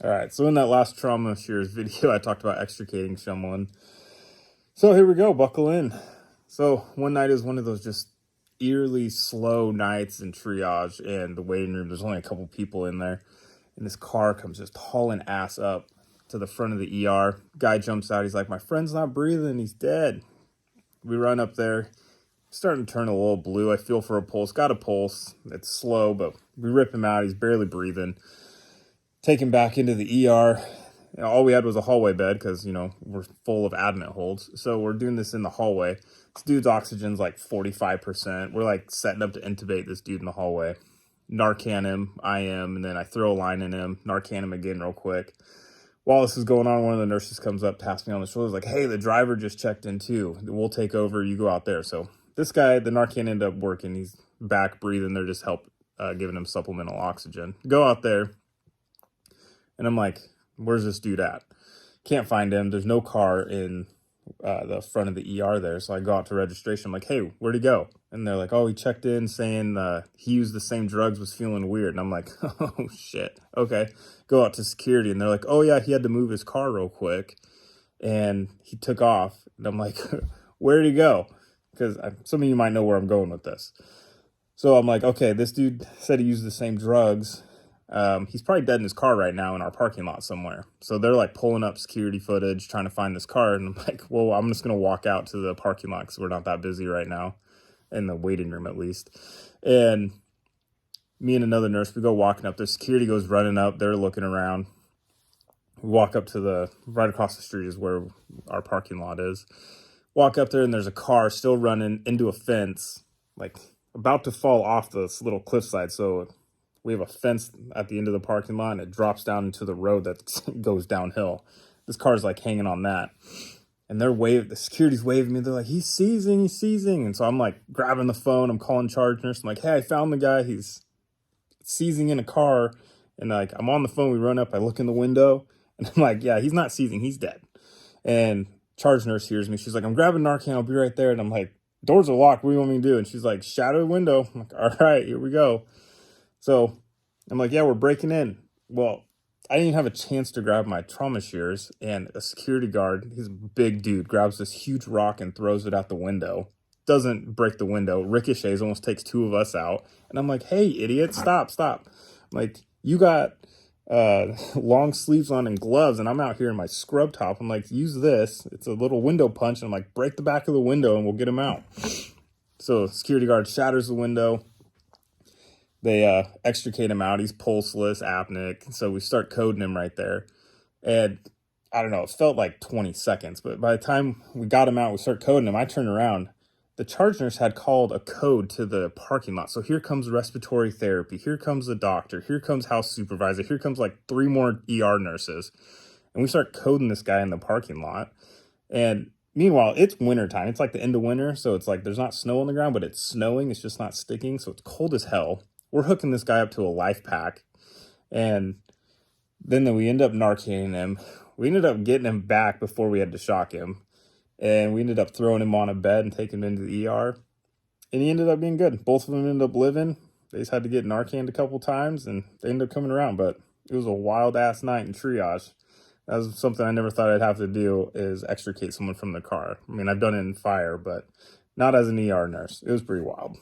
All right, so in that last trauma shears video, I talked about extricating someone. So here we go, buckle in. So one night is one of those just eerily slow nights in triage, and the waiting room, there's only a couple people in there, and this car comes just hauling ass up to the front of the ER. Guy jumps out, he's like, my friend's not breathing, he's dead. We run up there, starting to turn a little blue. I feel for a pulse, got a pulse, it's slow, but we rip him out, he's barely breathing. Take him back into the ER. All we had was a hallway bed because, we're full of admit holds. So we're doing this in the hallway. This dude's oxygen's like 45%. We're like setting up to intubate this dude in the hallway. Narcan him, IM, and then I throw a line in him, Narcan him again real quick. While this is going on, one of the nurses comes up, taps me on the shoulder, like, hey, the driver just checked in too. We'll take over, you go out there. So this guy, the Narcan ended up working. He's back breathing. They're just giving him supplemental oxygen. Go out there. And I'm like, where's this dude at? Can't find him. There's no car in the front of the ER there. So I go out to registration. I'm like, hey, where'd he go? And they're like, oh, he checked in saying he used the same drugs, was feeling weird. And I'm like, oh, shit. Okay. Go out to security. And they're like, oh, yeah, he had to move his car real quick. And he took off. And I'm like, where'd he go? Because some of you might know where I'm going with this. So I'm like, okay, this dude said he used the same drugs. He's probably dead in his car right now in our parking lot somewhere. So they're like pulling up security footage, trying to find this car. And I'm like, well, I'm just going to walk out to the parking lot because we're not that busy right now, in the waiting room at least. And me and another nurse, we go walking up there. Security goes running up. They're looking around. We walk up to right across the street is where our parking lot is. Walk up there and there's a car still running into a fence, like about to fall off this little cliffside. So we have a fence at the end of the parking lot, and it drops down into the road that goes downhill. This car's like hanging on that. And the security's waving me. They're like, he's seizing. And so I'm like grabbing the phone. I'm calling charge nurse. I'm like, hey, I found the guy. He's seizing in a car. And like, I'm on the phone. We run up. I look in the window. And I'm like, yeah, he's not seizing. He's dead. And charge nurse hears me. She's like, I'm grabbing Narcan. I'll be right there. And I'm like, doors are locked. What do you want me to do? And she's like, shatter the window. I'm like, all right, here we go. So I'm like, yeah, we're breaking in. Well, I didn't even have a chance to grab my trauma shears, and a security guard, he's a big dude, grabs this huge rock and throws it out the window. Doesn't break the window, ricochets, almost takes two of us out. And I'm like, hey, idiot, stop. I'm like, you got long sleeves on and gloves, and I'm out here in my scrub top. I'm like, use this. It's a little window punch. And I'm like, break the back of the window and we'll get him out. So security guard shatters the window. They extricate him out. He's pulseless, apneic. So we start coding him right there. And I don't know, it felt like 20 seconds. But by the time we got him out, we start coding him. I turn around. The charge nurse had called a code to the parking lot. So here comes respiratory therapy. Here comes the doctor. Here comes house supervisor. Here comes like 3 more ER nurses. And we start coding this guy in the parking lot. And meanwhile, it's wintertime. It's like the end of winter. So it's like there's not snow on the ground, but it's snowing. It's just not sticking. So it's cold as hell. We're hooking this guy up to a life pack, and then we end up Narcaning him. We ended up getting him back before we had to shock him, and we ended up throwing him on a bed and taking him into the ER, and he ended up being good. Both of them ended up living. They just had to get Narcaned a couple times, and they ended up coming around, but it was a wild-ass night in triage. That was something I never thought I'd have to do, is extricate someone from the car. I mean, I've done it in fire, but not as an ER nurse. It was pretty wild.